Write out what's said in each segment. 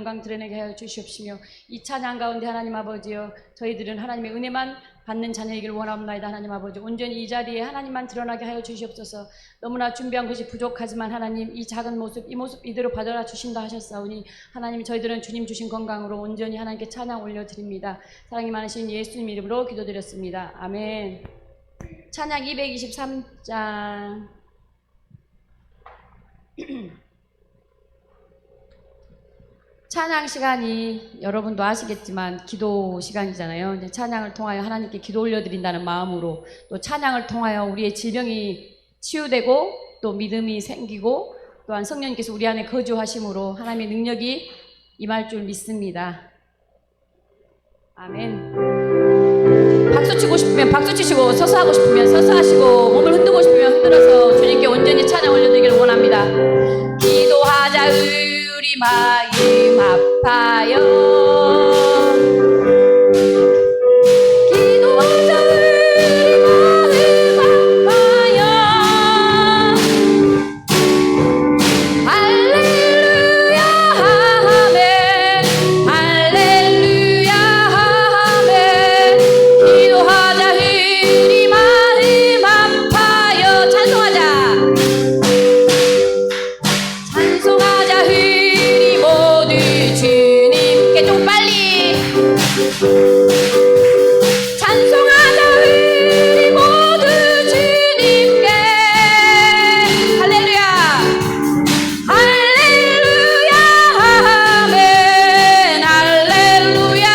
영광 드러내게 하여 주시옵시며 이 찬양 가운데 하나님 아버지여 저희들은 하나님의 은혜만 받는 자녀이길 원하옵나이다. 하나님 아버지 온전히 이 자리에 하나님만 드러나게 하여 주시옵소서. 너무나 준비한 것이 부족하지만 하나님 이 작은 모습 이 모습 이대로 받아라 주신다 하셨사오니 하나님 저희들은 주님 주신 건강으로 온전히 하나님께 찬양 올려드립니다. 사랑이 많으신 예수님 이름으로 기도드렸습니다. 아멘. 찬양 223장 찬양 시간이 여러분도 아시겠지만 기도 시간이잖아요. 이제 찬양을 통하여 하나님께 기도 올려드린다는 마음으로 또 찬양을 통하여 우리의 질병이 치유되고 또 믿음이 생기고 또한 성령님께서 우리 안에 거주하심으로 하나님의 능력이 임할 줄 믿습니다. 아멘. 박수 치고 싶으면 박수 치시고 서서 하고 싶으면 서서 하시고 몸을 흔들고 싶으면 흔들어서 주님께 온전히 찬양 올려드리기를 원합니다. 기도하자 우리 마음 아파요. 기도하자 우리 마음 아파요. 할렐루야 아멘 할렐루야 아멘. 기도하자 우리 마음 아파요. 찬송하자 찬송하자 우리 모두 주님께 좀 빨리 찬송하자 우리 모두 주님께 할렐루야 할렐루야 아멘 할렐루야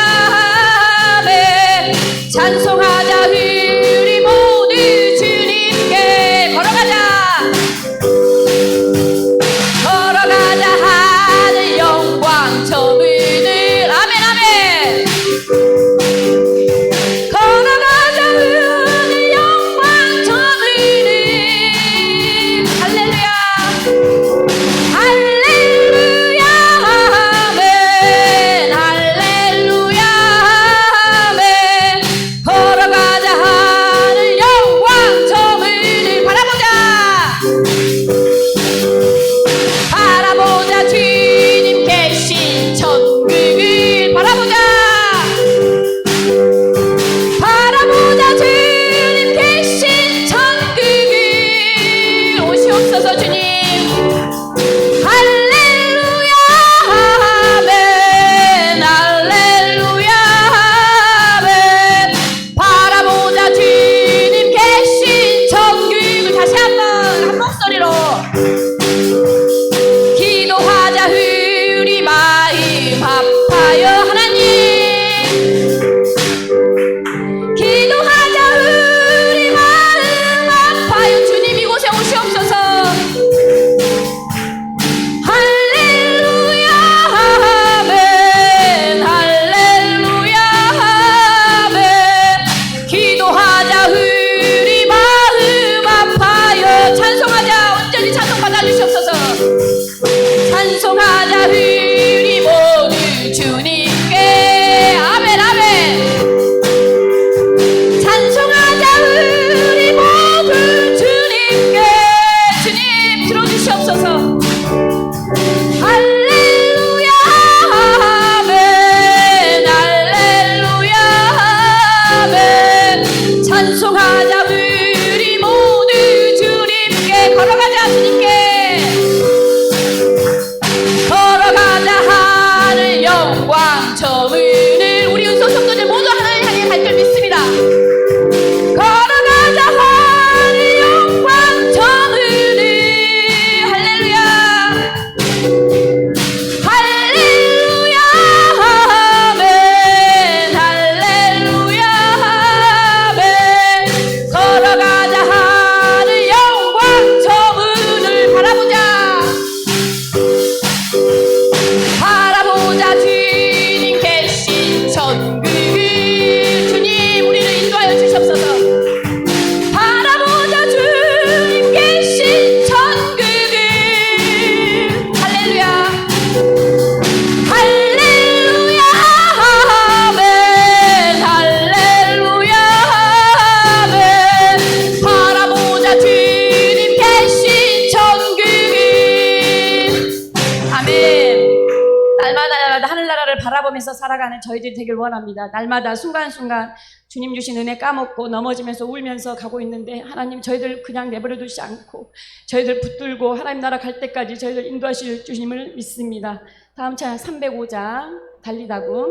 아멘. 찬송하자 우리 모두 주님께 걸어가자 걸어가자 하늘 영광 저문을 아멘 아멘. 걸어가자 하늘 영광 저문을 할렐루야 할렐루야 아멘 할렐루야 아멘. 걸어가자 하늘 영광 저문을 바라보자 바라보자 주님 계신 천국을 바라보자 바라보자 주님 계신 천국을 오시옵소서 주님 할렐루야 아멘 할렐루야 아멘. 바라보자 주님 계신 천국을 다시 한번 한 목소리로 기도하자 우리 마음 아파요 하나님. 기도하자 우리 마음 아파요 주님 이곳에 오시옵소서. 할렐루야 아멘 할렐루야 아멘. 기도하자 우리 마음 아파요. 찬송하자 온전히 찬송 받아주시옵소서. 찬송하자 우리 모두 주님께 아멘 아멘. 찬송하자 우리 모두 주님께 주님 들어주시옵소서. 할렐루야 아멘 할렐루야 아멘. 찬송하자 우리 모두 주님께 걸어가자 주님께 걸어가자 하늘 영광 저문을 우리 은소 성도들 모두 하나님 향해 갈 줄 믿습니다. 걸어가자 하늘 영광 저문을 할렐루야 할렐루야 아멘 할렐루야 아멘. 걸어가자 하늘 영광 저문을 바라보자 바라보자 주님 날마다 하늘나라를 바라보면서 살아가는 저희들이 되길 원합니다. 날마다 순간순간 주님 주신 은혜 까먹고 넘어지면서 울면서 가고 있는데 하나님 저희들 그냥 내버려 두지 않고 저희들 붙들고 하나님 나라 갈 때까지 저희들 인도하실 주님을 믿습니다. 다음 찬양 305장 달리다고.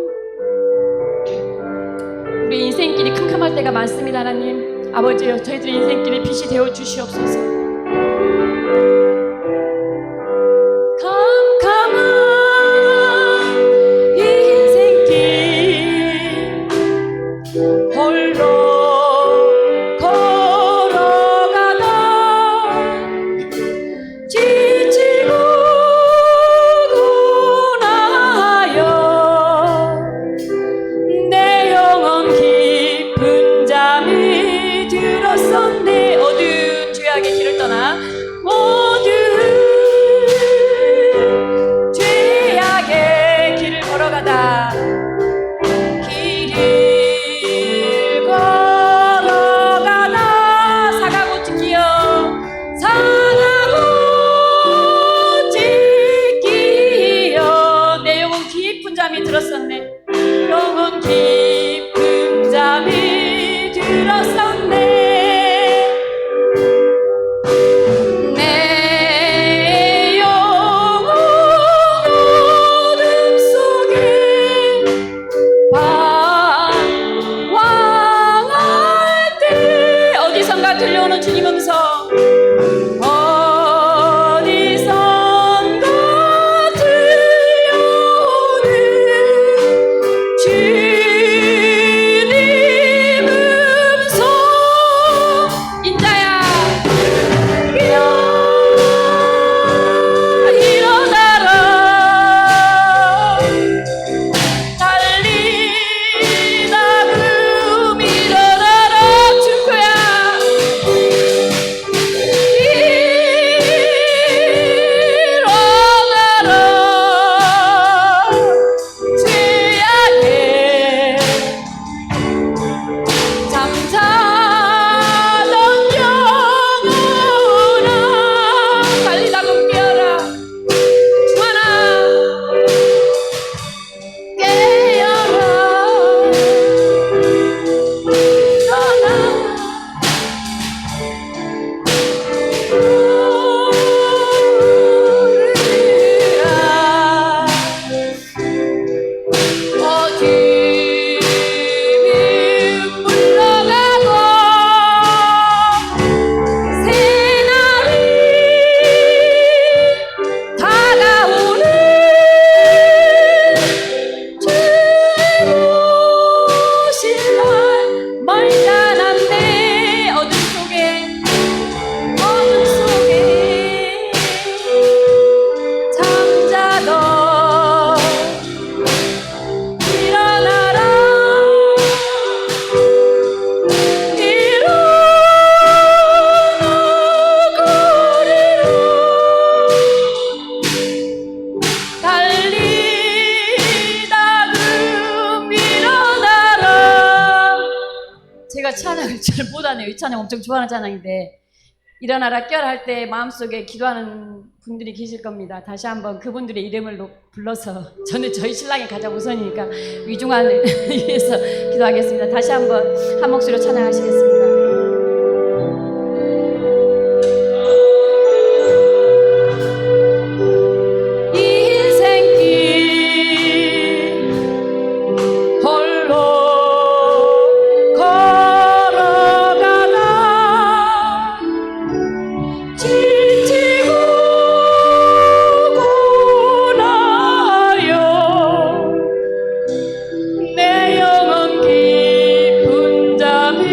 우리 인생길이 캄캄할 때가 많습니다. 하나님 아버지여 저희들의 인생길이 빛이 되어 주시옵소서. 캄캄한 인생길 홀로 걸어가다 지치고 고나하여 내 영혼 깊은 잠이 들었었네. 어두운 죄악의 길을 떠나 모든 죄악의 길을 걸어가다 길을 걸어가다 사가고 찢기어 사가고 찢기어 내 영혼 깊은 잠이 들었었네. 영혼 깊은 잠이 들었었네. 내 영혼 어둠 속에 방황할 때 어디선가 들려오는 주님 음성 어디선가 들려오는 주님 음성 인자야 일어나라 달리다 일어나라 주코야 일어나라 죄악의 잠자던 영혼아 달리다고 깨어라. 주하나 깨어라. 일어나 어둠이 물러가고 새날이 다가오는 주의 오실 날 멀다 난데 어둠 속에 잠자던 일어나라 달리다금 일어나라. 제가 찬양을 잘 못하네요. 이 찬양 엄청 좋아하는 찬양인데 일어나라 깨어라 할 때 마음속에 기도하는 분들이 계실 겁니다. 다시 한번 그분들의 이름을 불러서 저는 저희 신랑이 가장 우선이니까 위중한을 위해서 기도하겠습니다. 다시 한번 한 목소리로 찬양하시겠습니다. 인생길 홀로 걸어가다 지치고 고나요 내 영혼 깊은 잠이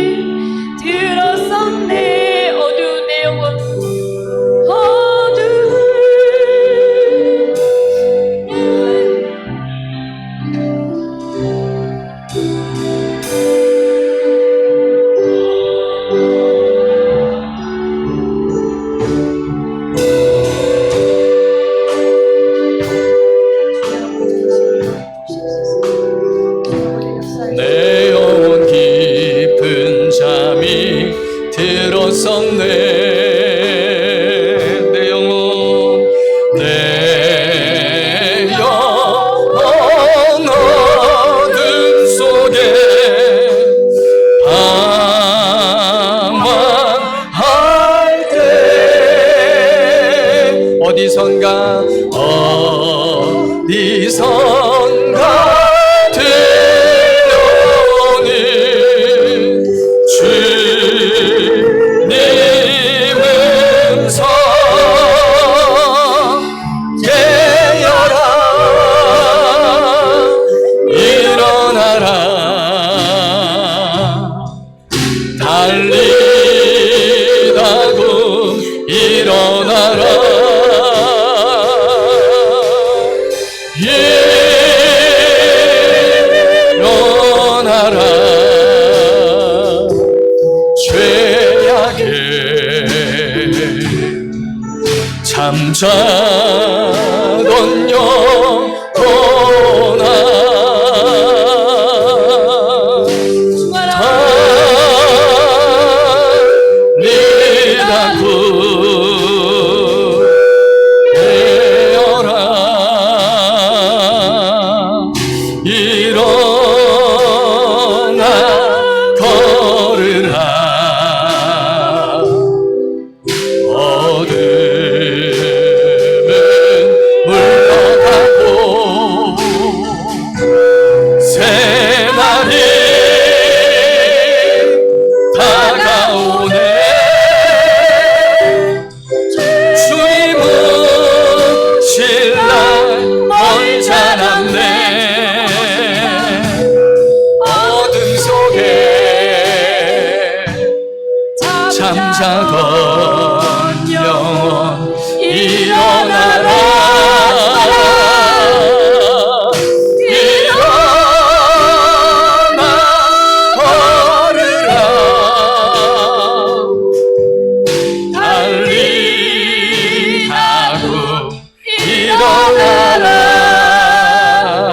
성가 들려오니 주님 음성 깨어라 일어나라 달리다고 일어나라 일어나라 죄악에 잠자던 영혼아 달리다고 깨어라 일어나 걸으라 어둠은 물러가고 새날이 다가오네 주님은 신랑 멀지 않았네 어둠 속에 잠자던 영혼 일어나라 일어나 걸으라 달리다고 일어나라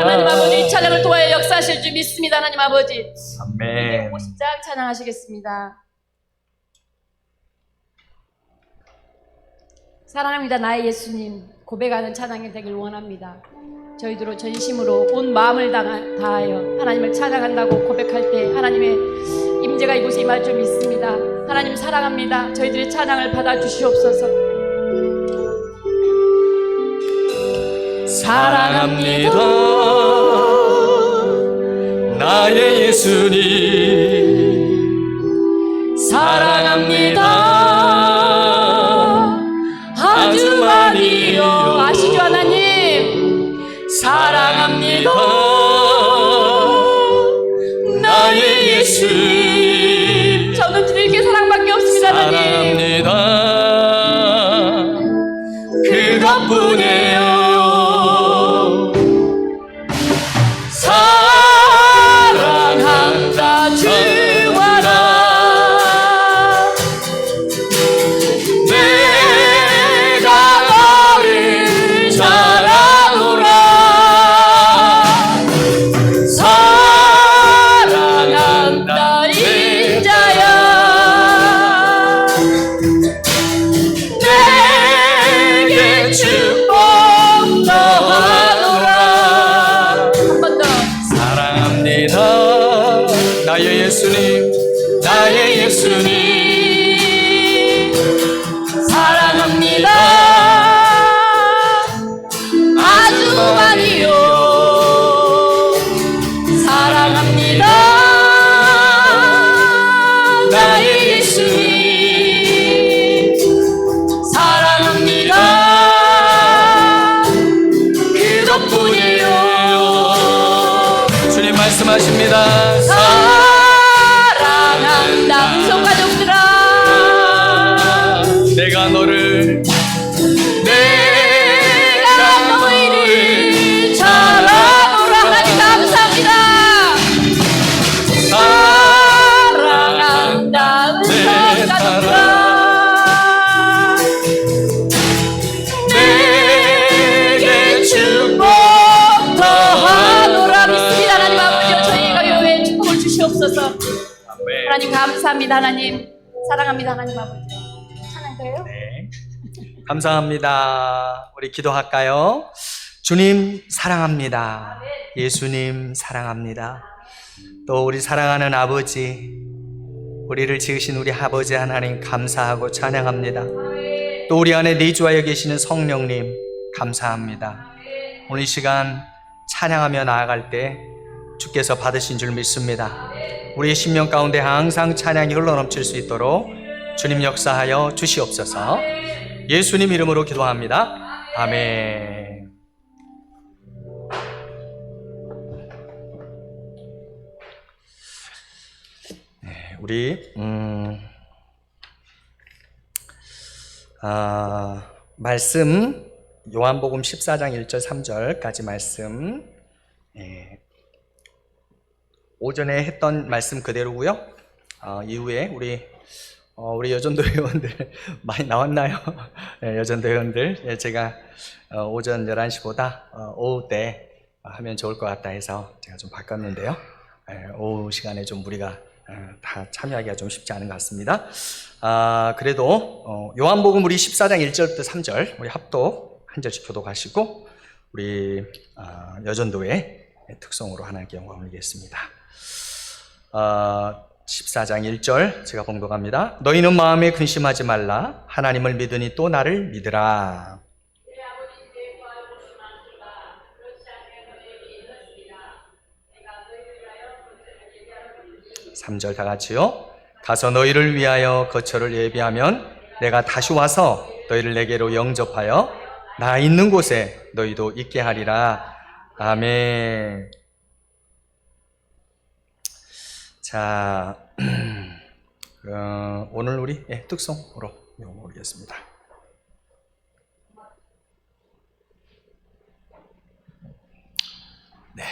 하나님 아버지 이 찬양을 통하여 역사하실 줄 믿습니다. 하나님 아버지 아멘 50장 찬양하시겠습니다. 사랑합니다. 나의 예수님 고백하는 찬양이 되길 원합니다. 저희들로 전심으로 온 마음을 다하여 하나님을 찬양한다고 고백할 때 하나님의 임재가 이곳에 임할 줄 믿습니다. 하나님 사랑합니다. 저희들의 찬양을 받아주시옵소서. 사랑합니다 나의 예수님 사랑합니다 아주 많이요 아시죠 하나님? 사랑합니다 나의 예수님 저는 주님께 사랑밖에 없습니다. 하나님 사랑합니다 그것뿐이에요 사랑한다 주와라 내가 너를 사랑하노라 사랑한다 인자야 내게 축복 더하노라 한 번 더. 사랑합니다 나의 예수님 나의 예수님 사랑합니다 아주 많이요 사랑합니다 나의 예수님 사랑합니다 그것뿐이에요 주님 말씀하십니다 사랑한다 음성 가족들아 내가 너를 사랑하노라 하나님 감사합니다. 사랑한다 음성 가족들아 내게 축복 더하노라 믿습니다. 하나님 아버지여 저희가 교회에 축복을 주시옵소서. 아멘. 하나님 감사합니다. 하나님 사랑합니다. 하나님 아버지 찬양돼요? 네. 감사합니다. 우리 기도할까요? 주님 사랑합니다. 예수님 사랑합니다. 또 우리 사랑하는 아버지, 우리를 지으신 우리 아버지 하나님 감사하고 찬양합니다. 또 우리 안에 내주하여 계시는 성령님 감사합니다. 오늘 이 시간 찬양하며 나아갈 때 주께서 받으신 줄 믿습니다. 우리의 심령 가운데 항상 찬양이 흘러넘칠 수 있도록 주님 역사하여 주시옵소서. 예수님 이름으로 기도합니다. 아멘. 우리 말씀 요한복음 14장 1절 3절까지 말씀, 오전에 했던 말씀 그대로고요. 이후에 우리 여전도 회원들 많이 나왔나요? 여전도 회원들, 제가 오전 11시보다 오후 때 하면 좋을 것 같다 해서 제가 좀 바꿨는데요. 오후 시간에 좀 우리가 다 참여하기가 좀 쉽지 않은 것 같습니다. 그래도 요한복음 우리 14장 1절부터 3절 우리 합독 한 절씩 교독하시고 우리 여전도의 특성으로 하나님께 영광을 올리겠습니다. 14장 1절 제가 봉독합니다. 너희는 마음에 근심하지 말라. 하나님을 믿으니 또 나를 믿으라. 3절 다 같이요. 가서 너희를 위하여 거처를 예비하면 내가 다시 와서 너희를 내게로 영접하여 나 있는 곳에 너희도 있게 하리라. 아멘. 자, 오늘 우리 특송으로 오겠습니다. 네.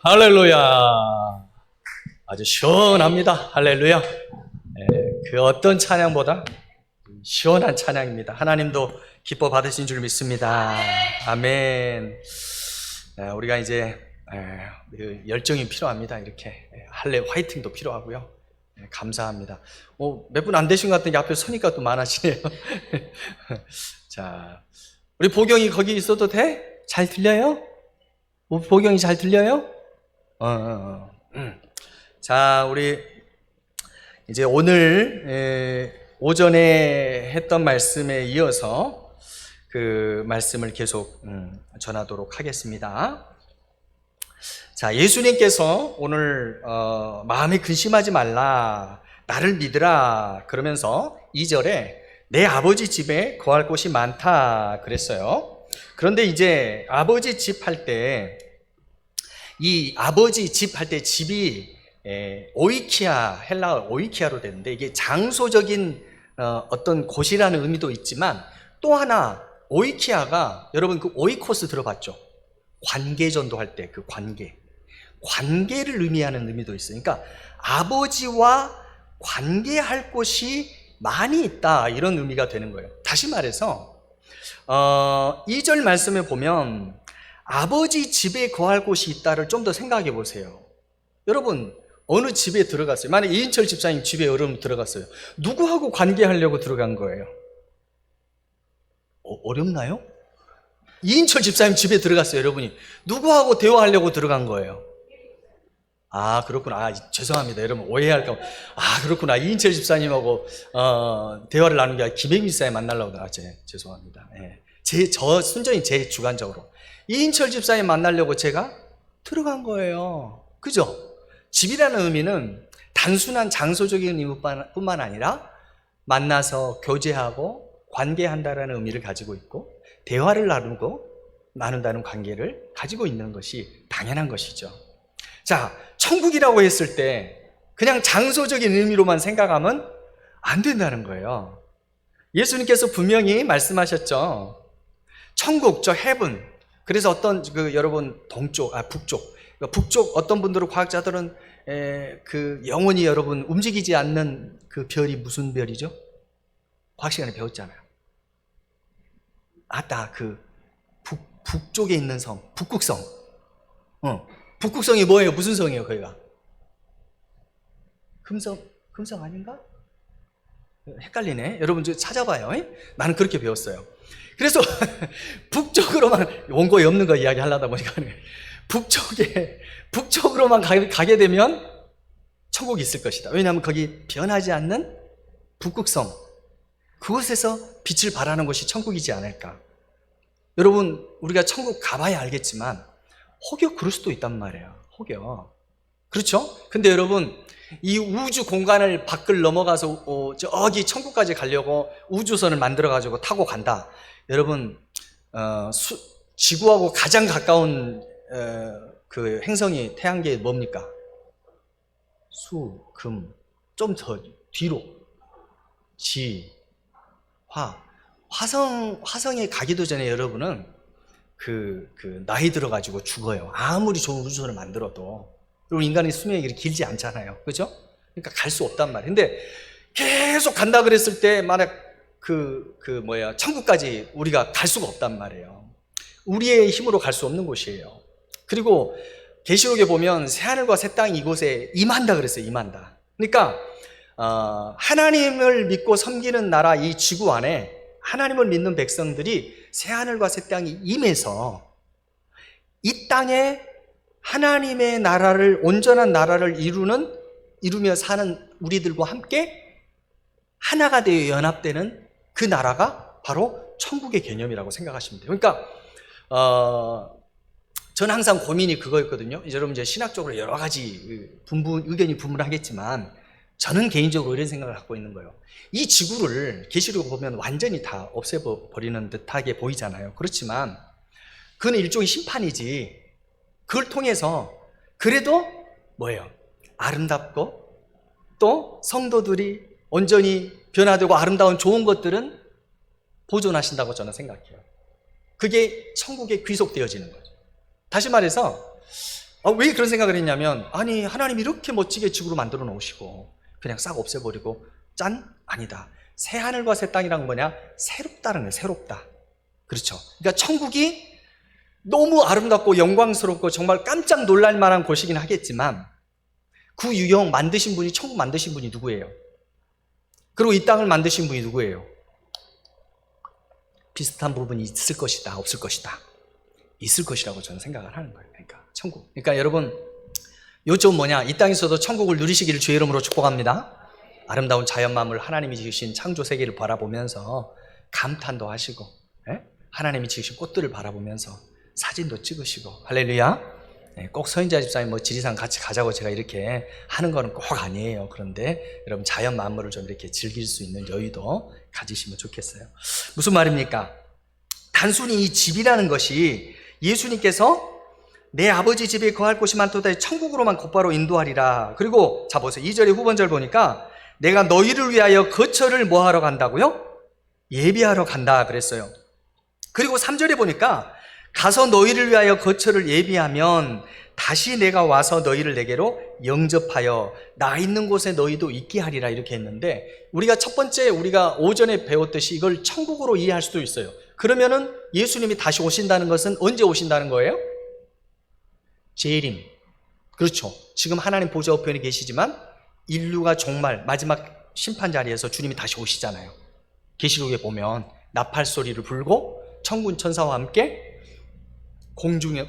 할렐루야. 아주 시원합니다. 할렐루야. 그 어떤 찬양보다 시원한 찬양입니다. 하나님도 기뻐 받으신 줄 믿습니다. 아멘. 우리가 이제 열정이 필요합니다. 이렇게 할래 화이팅도 필요하고요. 감사합니다. 몇 분 안 되신 것 같은데 앞에 서니까 또 많아지네요. 자, 우리 보경이 거기 있어도 돼? 잘 들려요? 보경이 잘 들려요? 자, 우리 이제 오늘 오전에 했던 말씀에 이어서 그 말씀을 계속 전하도록 하겠습니다. 자, 예수님께서 오늘 마음에 근심하지 말라, 나를 믿으라 그러면서 2절에 내 아버지 집에 거할 곳이 많다 그랬어요. 그런데 이제 아버지 집 할 때, 이 아버지 집 할 때 집이 오이키아, 헬라어 오이키아로 되는데 이게 장소적인 어떤 곳이라는 의미도 있지만, 또 하나 오이키아가, 여러분 그 오이코스 들어봤죠? 관계전도 할 때 그 관계를 의미하는 의미도 있어요. 그러니까 아버지와 관계할 곳이 많이 있다, 이런 의미가 되는 거예요. 다시 말해서 2절 말씀에 보면 아버지 집에 거할 곳이 있다를 좀 더 생각해 보세요. 여러분 어느 집에 들어갔어요? 만약 이인철 집사님 집에 여러분 들어갔어요. 누구하고 관계하려고 들어간 거예요? 어렵나요? 이인철 집사님 집에 들어갔어요. 여러분이 누구하고 대화하려고 들어간 거예요? 아, 그렇구나. 죄송합니다. 여러분 오해할까 봐. 아, 그렇구나. 이인철 집사님하고 대화를 나누는 게 아니라 김혜민 집사님 만나려고. 죄송합니다. 네. 저 순전히 제 주관적으로 이인철 집사님 만나려고 제가 들어간 거예요. 그죠? 집이라는 의미는 단순한 장소적인 의미뿐만 아니라 만나서 교제하고 관계한다라는 의미를 가지고 있고, 대화를 나눈다는 관계를 가지고 있는 것이 당연한 것이죠. 자, 천국이라고 했을 때 그냥 장소적인 의미로만 생각하면 안 된다는 거예요. 예수님께서 분명히 말씀하셨죠. 천국, 저 heaven. 그래서 어떤 여러분 북쪽 어떤 분들은, 과학자들은 그 영혼이 여러분 움직이지 않는 그 별이 무슨 별이죠? 과학 시간에 배웠잖아요. 아따, 그 북쪽에 있는 성, 북극성. 북극성이 뭐예요? 무슨 성이에요, 거기가? 금성 아닌가? 헷갈리네. 여러분 찾아봐요. 나는 그렇게 배웠어요. 그래서 북쪽으로만, 원고에 없는 거 이야기 하려다 보니까 북쪽으로만 가게 되면 천국이 있을 것이다. 왜냐하면 거기 변하지 않는 북극성, 그곳에서 빛을 발하는 것이 천국이지 않을까. 여러분 우리가 천국 가봐야 알겠지만 혹여 그럴 수도 있단 말이에요. 혹여. 그렇죠? 근데 여러분 이 우주 공간을 밖을 넘어가서 저기 천국까지 가려고 우주선을 만들어 가지고 타고 간다. 여러분 지구하고 가장 가까운 그 행성이 태양계에 뭡니까? 수, 금, 좀 더 뒤로 화성에 가기도 전에 여러분은 나이 들어가지고 죽어요. 아무리 좋은 우주선을 만들어도. 그리고 인간의 수명이 그렇게 길지 않잖아요. 그죠? 그러니까 갈 수 없단 말이에요. 근데 계속 간다 그랬을 때 만약 천국까지 우리가 갈 수가 없단 말이에요. 우리의 힘으로 갈 수 없는 곳이에요. 그리고 계시록에 보면 새하늘과 새 땅이 이곳에 임한다 그랬어요. 임한다. 그러니까 하나님을 믿고 섬기는 나라, 이 지구 안에 하나님을 믿는 백성들이 새하늘과 새 땅이 임해서 이 땅에 하나님의 나라를, 온전한 나라를 이루며 사는 우리들과 함께 하나가 되어 연합되는 그 나라가 바로 천국의 개념이라고 생각하시면 돼요. 그러니까 저는 항상 고민이 그거였거든요. 여러분 이제 신학적으로 여러 가지 의견이 분분하겠지만 저는 개인적으로 이런 생각을 갖고 있는 거예요. 이 지구를 계시록을 보면 완전히 다 없애버리는 듯하게 보이잖아요. 그렇지만 그건 일종의 심판이지. 그걸 통해서 그래도 아름답고 또 성도들이 온전히 변화되고 아름다운 좋은 것들은 보존하신다고 저는 생각해요. 그게 천국에 귀속되어지는 거죠. 다시 말해서 왜 그런 생각을 했냐면, 아니 하나님이 이렇게 멋지게 지구로 만들어 놓으시고 그냥 싹 없애버리고 짠? 아니다. 새 하늘과 새 땅이란 뭐냐? 새롭다는 거예요. 새롭다. 그렇죠. 그러니까 천국이 너무 아름답고 영광스럽고 정말 깜짝 놀랄 만한 곳이긴 하겠지만 그 유형 만드신 분이, 천국 만드신 분이 누구예요? 그리고 이 땅을 만드신 분이 누구예요? 비슷한 부분이 있을 것이다, 없을 것이다. 있을 것이라고 저는 생각을 하는 거예요. 그러니까 천국. 그러니까 여러분 요점 뭐냐? 이 땅에서도 천국을 누리시기를 주의 이름으로 축복합니다. 아름다운 자연 만물 하나님이 지으신 창조 세계를 바라보면서 감탄도 하시고, 예? 하나님이 지으신 꽃들을 바라보면서 사진도 찍으시고, 할렐루야. 예, 꼭 서인자 집사님 뭐 지리산 같이 가자고 제가 이렇게 하는 거는 꼭 아니에요. 그런데 여러분 자연 만물을 좀 이렇게 즐길 수 있는 여유도 가지시면 좋겠어요. 무슨 말입니까? 단순히 이 집이라는 것이 예수님께서 내 아버지 집에 거할 곳이 많도다 천국으로만 곧바로 인도하리라. 그리고 자 보세요. 2절의 후반절 보니까 내가 너희를 위하여 거처를 뭐 하러 간다고요? 예비하러 간다 그랬어요. 그리고 3절에 보니까 가서 너희를 위하여 거처를 예비하면 다시 내가 와서 너희를 내게로 영접하여 나 있는 곳에 너희도 있게 하리라 이렇게 했는데, 우리가 첫 번째 우리가 오전에 배웠듯이 이걸 천국으로 이해할 수도 있어요. 그러면은 예수님이 다시 오신다는 것은 언제 오신다는 거예요? 재림. 그렇죠. 지금 하나님 보좌 우편에 계시지만 인류가 종말 마지막 심판 자리에서 주님이 다시 오시잖아요. 계시록에 보면 나팔 소리를 불고 천군 천사와 함께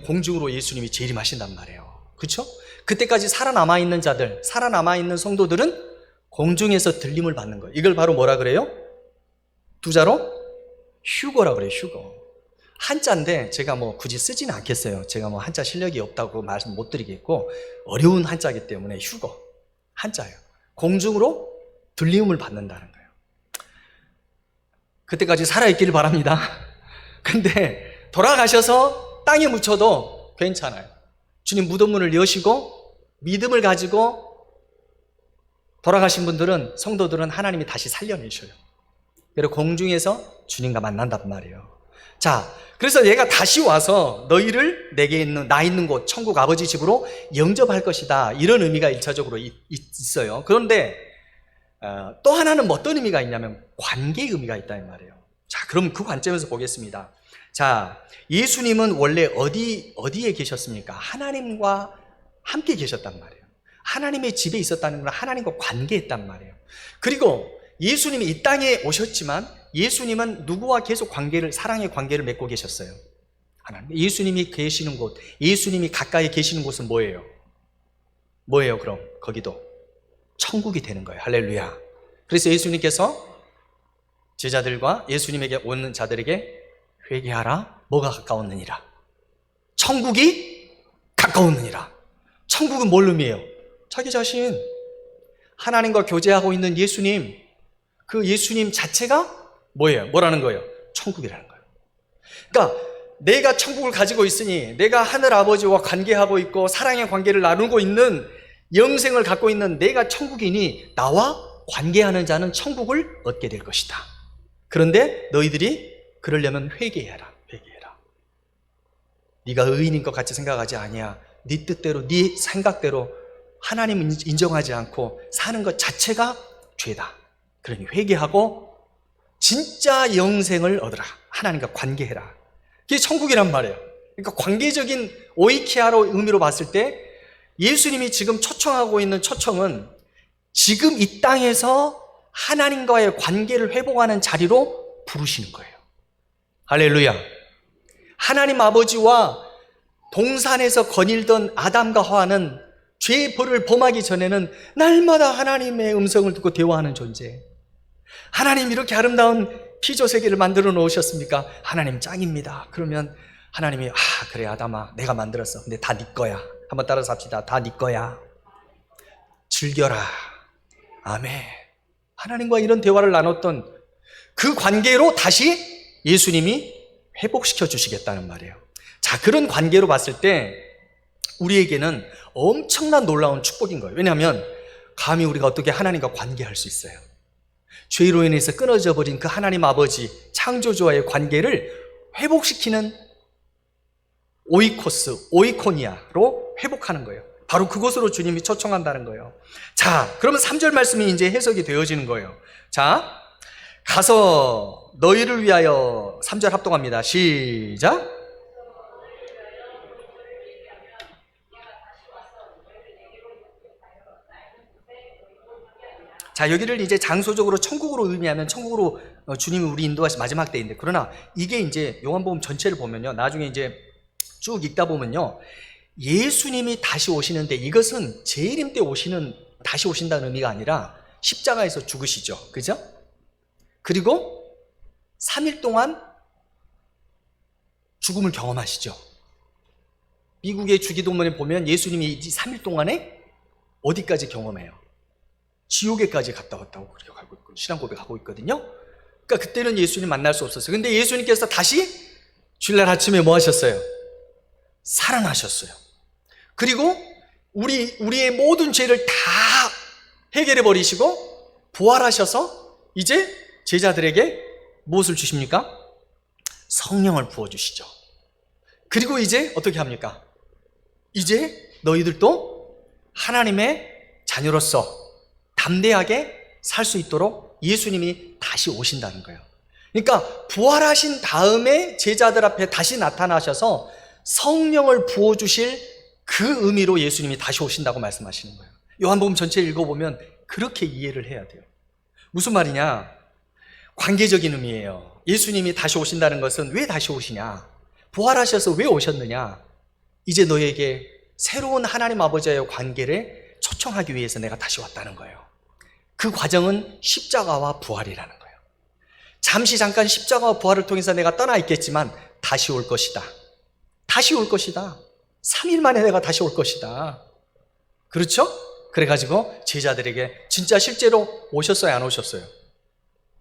공중으로 예수님이 재림하신단 말이에요. 그렇죠? 그때까지 살아남아 있는 자들, 살아남아 있는 성도들은 공중에서 들림을 받는 거예요. 이걸 바로 뭐라 그래요? 두 자로 휴거라 그래요. 휴거. 한자인데 제가 뭐 굳이 쓰지는 않겠어요. 제가 뭐 한자 실력이 없다고 말씀 못 드리겠고, 어려운 한자이기 때문에 휴거. 한자예요. 공중으로 들림을 받는다는 거예요. 그때까지 살아있기를 바랍니다. 근데 돌아가셔서 땅에 묻혀도 괜찮아요. 주님 무덤문을 여시고 믿음을 가지고 돌아가신 분들은, 성도들은 하나님이 다시 살려내셔요. 그리고 공중에서 주님과 만난단 말이에요. 자, 그래서 얘가 다시 와서 너희를 내게 있는 나 있는 곳 천국 아버지 집으로 영접할 것이다, 이런 의미가 1차적으로 있어요. 그런데 또 하나는 어떤 의미가 있냐면 관계의 의미가 있다는 말이에요. 자, 그럼 그 관점에서 보겠습니다. 자, 예수님은 원래 어디에 계셨습니까? 하나님과 함께 계셨단 말이에요. 하나님의 집에 있었다는 건 하나님과 관계했단 말이에요. 그리고 예수님이 이 땅에 오셨지만 예수님은 누구와 계속 사랑의 관계를 맺고 계셨어요? 하나님. 예수님이 계시는 곳, 예수님이 가까이 계시는 곳은 뭐예요? 뭐예요 그럼? 거기도 천국이 되는 거예요. 할렐루야. 그래서 예수님께서 제자들과 예수님에게 오는 자들에게 회개하라. 뭐가 가까웠느니라? 천국이 가까웠느니라. 천국은 뭘 의미해요? 자기 자신, 하나님과 교제하고 있는 예수님, 그 예수님 자체가 뭐예요? 뭐라는 거예요? 천국이라는 거예요. 그러니까 내가 천국을 가지고 있으니, 내가 하늘 아버지와 관계하고 있고 사랑의 관계를 나누고 있는, 영생을 갖고 있는 내가 천국이니 나와 관계하는 자는 천국을 얻게 될 것이다. 그런데 너희들이 그러려면 회개해라. 회개해라. 네가 의인인 것 같이 생각하지 아니야. 네 뜻대로, 네 생각대로 하나님을 인정하지 않고 사는 것 자체가 죄다. 그러니 회개하고 진짜 영생을 얻으라. 하나님과 관계해라. 그게 천국이란 말이에요. 그러니까 관계적인 오이키아로 의미로 봤을 때 예수님이 지금 초청하고 있는 초청은 지금 이 땅에서 하나님과의 관계를 회복하는 자리로 부르시는 거예요. 할렐루야. 하나님 아버지와 동산에서 거닐던 아담과 하와는 죄의 벌을 범하기 전에는 날마다 하나님의 음성을 듣고 대화하는 존재. 하나님 이렇게 아름다운 피조 세계를 만들어 놓으셨습니까? 하나님 짱입니다. 그러면 하나님이 그래 아담아 내가 만들었어. 근데 다 네 거야. 한번 따라서 합시다. 다 네 거야. 즐겨라. 아멘. 하나님과 이런 대화를 나눴던 그 관계로 다시 예수님이 회복시켜 주시겠다는 말이에요. 자, 그런 관계로 봤을 때 우리에게는 엄청난 놀라운 축복인 거예요. 왜냐하면 감히 우리가 어떻게 하나님과 관계할 수 있어요? 죄로 인해서 끊어져 버린 그 하나님 아버지 창조주와의 관계를 회복시키는 오이코니아로 회복하는 거예요. 바로 그곳으로 주님이 초청한다는 거예요. 자, 그러면 3절 말씀이 이제 해석이 되어지는 거예요. 자, 가서 너희를 위하여 3절 합동합니다. 시작. 자, 여기를 이제 장소적으로 천국으로 의미하면 천국으로 주님이 우리 인도하신 마지막 때인데, 그러나 이게 이제 요한복음 전체를 보면요, 나중에 이제 쭉 읽다 보면요, 예수님이 다시 오시는데 이것은 재림 때 다시 오신다는 의미가 아니라 십자가에서 죽으시죠. 그죠? 그리고 3일 동안 죽음을 경험하시죠. 미국의 주기도문에 보면 예수님이 이 3일 동안에 어디까지 경험해요? 지옥에까지 갔다 왔다고 그렇게 가고 있고 신앙 고백하고 있거든요. 그러니까 그때는 예수님 만날 수 없었어요. 근데 예수님께서 다시 주일날 아침에 뭐 하셨어요? 살아나셨어요. 그리고 우리의 모든 죄를 다 해결해 버리시고 부활하셔서 이제 제자들에게 무엇을 주십니까? 성령을 부어주시죠. 그리고 이제 어떻게 합니까? 이제 너희들도 하나님의 자녀로서 담대하게 살 수 있도록 예수님이 다시 오신다는 거예요. 그러니까 부활하신 다음에 제자들 앞에 다시 나타나셔서 성령을 부어주실 그 의미로 예수님이 다시 오신다고 말씀하시는 거예요. 요한복음 전체 읽어보면 그렇게 이해를 해야 돼요. 무슨 말이냐? 관계적인 의미예요. 예수님이 다시 오신다는 것은 왜 다시 오시냐? 부활하셔서 왜 오셨느냐? 이제 너에게 새로운 하나님 아버지와의 관계를 초청하기 위해서 내가 다시 왔다는 거예요. 그 과정은 십자가와 부활이라는 거예요. 잠시 잠깐 십자가와 부활을 통해서 내가 떠나 있겠지만 다시 올 것이다. 다시 올 것이다. 3일 만에 내가 다시 올 것이다. 그렇죠? 그래가지고 제자들에게 진짜 실제로 오셨어요? 안 오셨어요?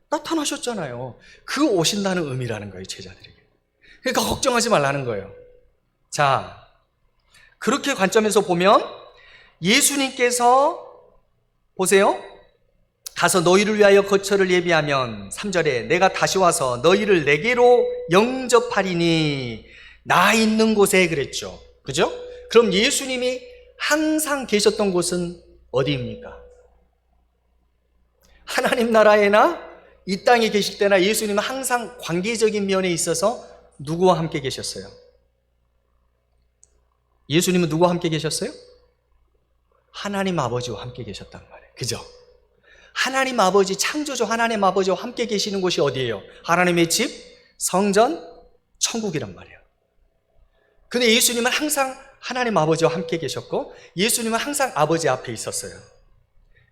나타나셨잖아요. 그 오신다는 의미라는 거예요, 제자들에게. 그러니까 걱정하지 말라는 거예요. 자, 그렇게 관점에서 보면 예수님께서 보세요. 가서 너희를 위하여 거처를 예비하면 3절에 내가 다시 와서 너희를 내게로 영접하리니 나 있는 곳에 그랬죠. 그죠? 그럼 예수님이 항상 계셨던 곳은 어디입니까? 하나님 나라에나 이 땅에 계실 때나 예수님은 항상 관계적인 면에 있어서 누구와 함께 계셨어요? 예수님은 누구와 함께 계셨어요? 하나님 아버지와 함께 계셨단 말이에요. 그죠? 하나님 아버지, 창조주 하나님 아버지와 함께 계시는 곳이 어디예요? 하나님의 집, 성전, 천국이란 말이에요. 근데 예수님은 항상 하나님 아버지와 함께 계셨고 예수님은 항상 아버지 앞에 있었어요.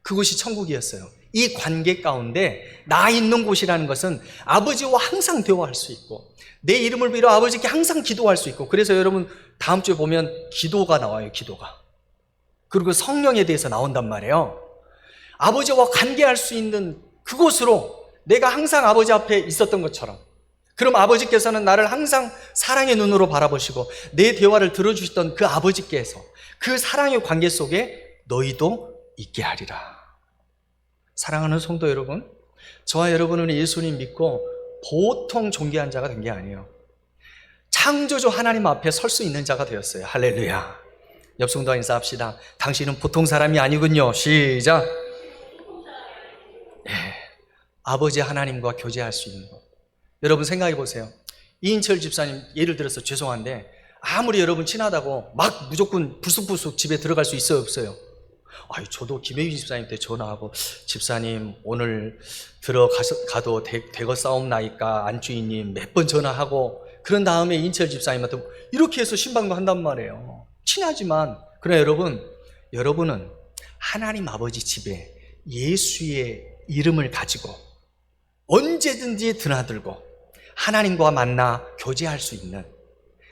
그곳이 천국이었어요. 이 관계 가운데 나 있는 곳이라는 것은 아버지와 항상 대화할 수 있고 내 이름을 빌어 아버지께 항상 기도할 수 있고, 그래서 여러분 다음 주에 보면 기도가 나와요. 기도가. 그리고 성령에 대해서 나온단 말이에요. 아버지와 관계할 수 있는 그곳으로 내가 항상 아버지 앞에 있었던 것처럼, 그럼 아버지께서는 나를 항상 사랑의 눈으로 바라보시고 내 대화를 들어주시던 그 아버지께서 그 사랑의 관계 속에 너희도 있게 하리라. 사랑하는 성도 여러분, 저와 여러분은 예수님 믿고 보통 존귀한 자가 된 게 아니에요. 창조주 하나님 앞에 설 수 있는 자가 되었어요. 할렐루야. 옆 성도와 인사합시다. 당신은 보통 사람이 아니군요. 시작. 아버지 하나님과 교제할 수 있는 것. 여러분 생각해 보세요. 이인철 집사님 예를 들어서 죄송한데 아무리 여러분 친하다고 막 무조건 불쑥불쑥 집에 들어갈 수 있어요, 없어요? 저도 김혜기 집사님한테 전화하고 집사님 오늘 들어가도 되겠사옵나이까 안주인님 몇 번 전화하고, 그런 다음에 인철 집사님한테 이렇게 해서 신방도 한단 말이에요. 친하지만. 그러나 여러분은 하나님 아버지 집에 예수의 이름을 가지고 언제든지 드나들고 하나님과 만나 교제할 수 있는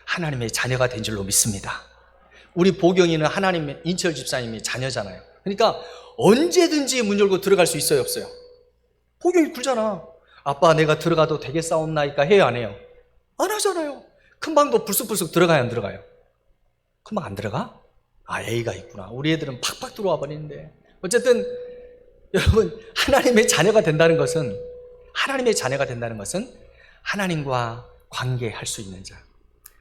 하나님의 자녀가 된 줄로 믿습니다. 우리 보경이는 하나님의 인철 집사님이 자녀잖아요. 그러니까 언제든지 문 열고 들어갈 수 있어요, 없어요? 보경이 굴잖아. 아빠 내가 들어가도 되겠사옵나이까 해요, 안 해요? 안 하잖아요. 큰 방도 불쑥불쑥 들어가요, 안 들어가요? 금방 안 들어가? 애가 있구나. 우리 애들은 팍팍 들어와 버리는데. 어쨌든 여러분, 하나님의 자녀가 된다는 것은 하나님과 관계할 수 있는 자,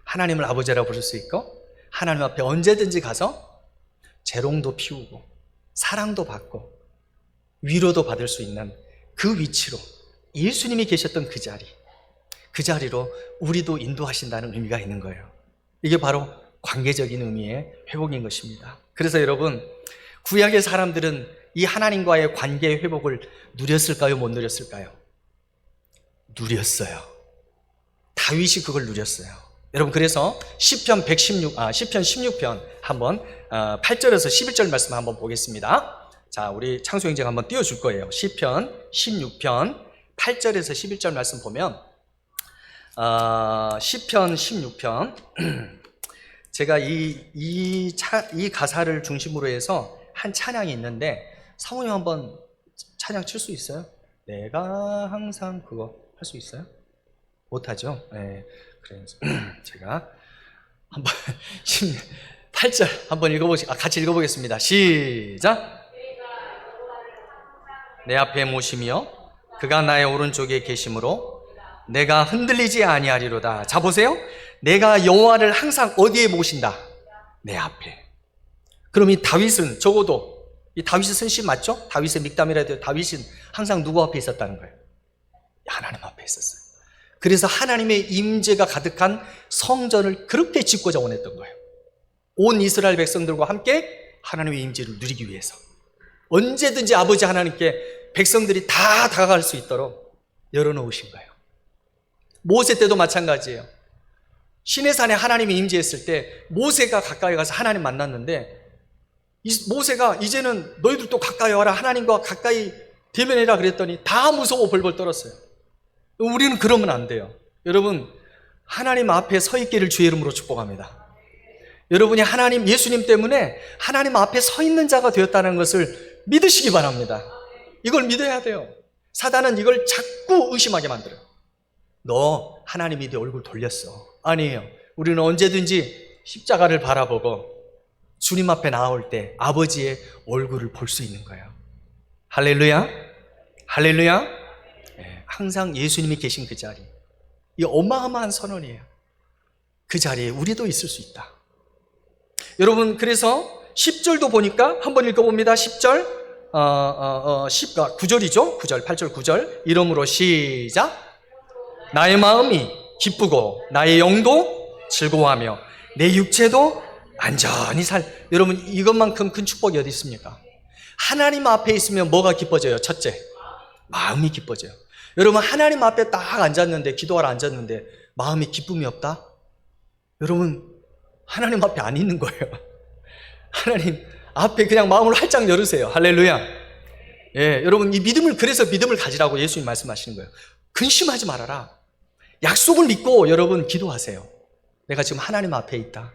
하나님을 아버지라고 부를 수 있고 하나님 앞에 언제든지 가서 재롱도 피우고 사랑도 받고 위로도 받을 수 있는 그 위치로 예수님이 계셨던 그 자리로 우리도 인도하신다는 의미가 있는 거예요. 이게 바로 관계적인 의미의 회복인 것입니다. 그래서 여러분, 구약의 사람들은 이 하나님과의 관계의 회복을 누렸을까요? 못 누렸을까요? 누렸어요. 다윗이 그걸 누렸어요. 여러분, 그래서 시편 16편 한번 8절에서 11절 말씀 한번 보겠습니다. 자, 우리 창소행정 한번 띄워줄 거예요. 시편 16편 8절에서 11절 말씀 보면 시편 16편 제가 이 가사를 중심으로 해서 한 찬양이 있는데 사모님 한번 찬양 칠 수 있어요? 내가 항상 그거 할 수 있어요? 못하죠? 네, 그래서 제가 한번 8절 한번 같이 읽어보겠습니다. 시작! 내 앞에 모시며 그가 나의 오른쪽에 계심으로 내가 흔들리지 아니하리로다. 자, 보세요. 내가 여호와를 항상 어디에 모신다? 내 앞에. 그럼 이 다윗은 적어도 이 다윗이 쓴 시 맞죠? 다윗의 믹담이라 해도 다윗은 항상 누구 앞에 있었다는 거예요? 하나님 앞에 있었어요. 그래서 하나님의 임재가 가득한 성전을 그렇게 짓고자 원했던 거예요. 온 이스라엘 백성들과 함께 하나님의 임재를 누리기 위해서 언제든지 아버지 하나님께 백성들이 다 다가갈 수 있도록 열어놓으신 거예요. 모세 때도 마찬가지예요. 시내산에 하나님이 임재했을 때 모세가 가까이 가서 하나님 만났는데 모세가 이제는 너희들도 가까이 와라, 하나님과 가까이 대면해라 그랬더니 다 무서워 벌벌 떨었어요. 우리는 그러면 안 돼요. 여러분, 하나님 앞에 서 있기를 주의 이름으로 축복합니다. 여러분이 하나님, 예수님 때문에 하나님 앞에 서 있는 자가 되었다는 것을 믿으시기 바랍니다. 이걸 믿어야 돼요. 사단은 이걸 자꾸 의심하게 만들어요. 너 하나님이 네 얼굴 돌렸어. 아니에요. 우리는 언제든지 십자가를 바라보고 주님 앞에 나올 때 아버지의 얼굴을 볼 수 있는 거예요. 할렐루야, 할렐루야. 네, 항상 예수님이 계신 그 자리, 이 어마어마한 선언이에요. 그 자리에 우리도 있을 수 있다. 여러분, 그래서 10절도 보니까 한번 읽어봅니다. 10절 9절이죠. 9절, 8절, 9절. 이러므로 시작. 나의 마음이 기쁘고 나의 영도 즐거워하며 내 육체도 안전히 여러분, 이것만큼 큰 축복이 어디 있습니까? 하나님 앞에 있으면 뭐가 기뻐져요? 첫째, 마음이 기뻐져요. 여러분, 하나님 앞에 딱 앉았는데, 기도하러 앉았는데 마음이 기쁨이 없다? 여러분, 하나님 앞에 안 있는 거예요. 하나님 앞에 그냥 마음을 활짝 열으세요. 할렐루야. 예, 여러분, 이 믿음을, 그래서 믿음을 가지라고 예수님 말씀하시는 거예요. 근심하지 말아라. 약속을 믿고 여러분 기도하세요. 내가 지금 하나님 앞에 있다.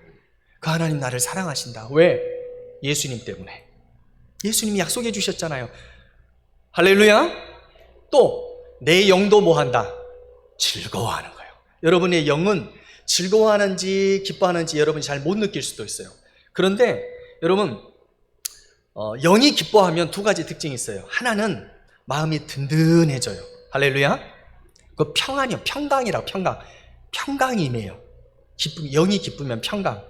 그 하나님 나를 사랑하신다. 왜? 예수님 때문에. 예수님이 약속해 주셨잖아요. 할렐루야. 또 내 영도 뭐 한다? 즐거워하는 거예요. 여러분의 영은 즐거워하는지 기뻐하는지 여러분이 잘 못 느낄 수도 있어요. 그런데 여러분, 영이 기뻐하면 두 가지 특징이 있어요. 하나는 마음이 든든해져요. 할렐루야. 그 평안이요. 평강이라고. 평강이 임해요. 영이 기쁘면 평강.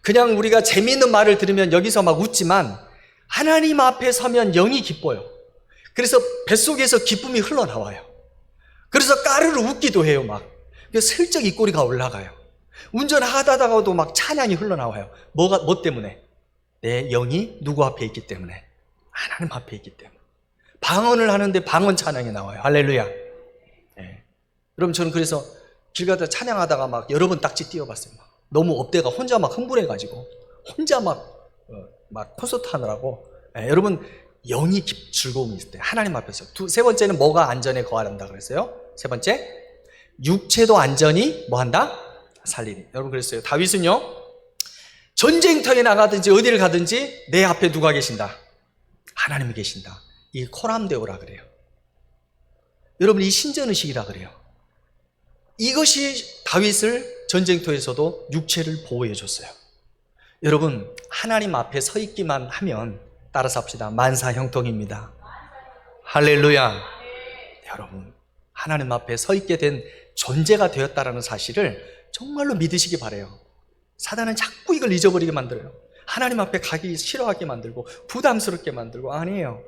그냥 우리가 재미있는 말을 들으면 여기서 막 웃지만 하나님 앞에 서면 영이 기뻐요. 그래서 뱃속에서 기쁨이 흘러나와요. 그래서 까르르 웃기도 해요. 막 슬쩍 입꼬리가 올라가요. 운전하다가도 막 찬양이 흘러나와요. 뭐 때문에? 내 영이 누구 앞에 있기 때문에? 하나님 앞에 있기 때문에. 방언을 하는데 방언 찬양이 나와요. 할렐루야. 네. 여러분, 저는 그래서 길 가다 찬양하다가 막 여러 번 딱지 띄워봤어요. 너무 업대가 혼자 막 흥분해가지고 혼자 막 콘서트 하느라고. 네. 여러분, 영이 즐거움이 있을 때 하나님 앞에서. 세 번째는 뭐가 안전에 거하란다 그랬어요? 세 번째, 육체도 안전히 뭐 한다? 살리니. 여러분, 그랬어요. 다윗은요, 전쟁터에 나가든지 어디를 가든지 내 앞에 누가 계신다? 하나님이 계신다. 이 코람데오라 그래요. 여러분, 이 신전의식이라 그래요. 이것이 다윗을 전쟁터에서도 육체를 보호해 줬어요. 여러분, 하나님 앞에 서 있기만 하면, 따라서 합시다, 만사형통입니다. 할렐루야. 여러분, 하나님 앞에 서 있게 된 존재가 되었다라는 사실을 정말로 믿으시기 바라요. 사단은 자꾸 이걸 잊어버리게 만들어요. 하나님 앞에 가기 싫어하게 만들고 부담스럽게 만들고. 아니에요.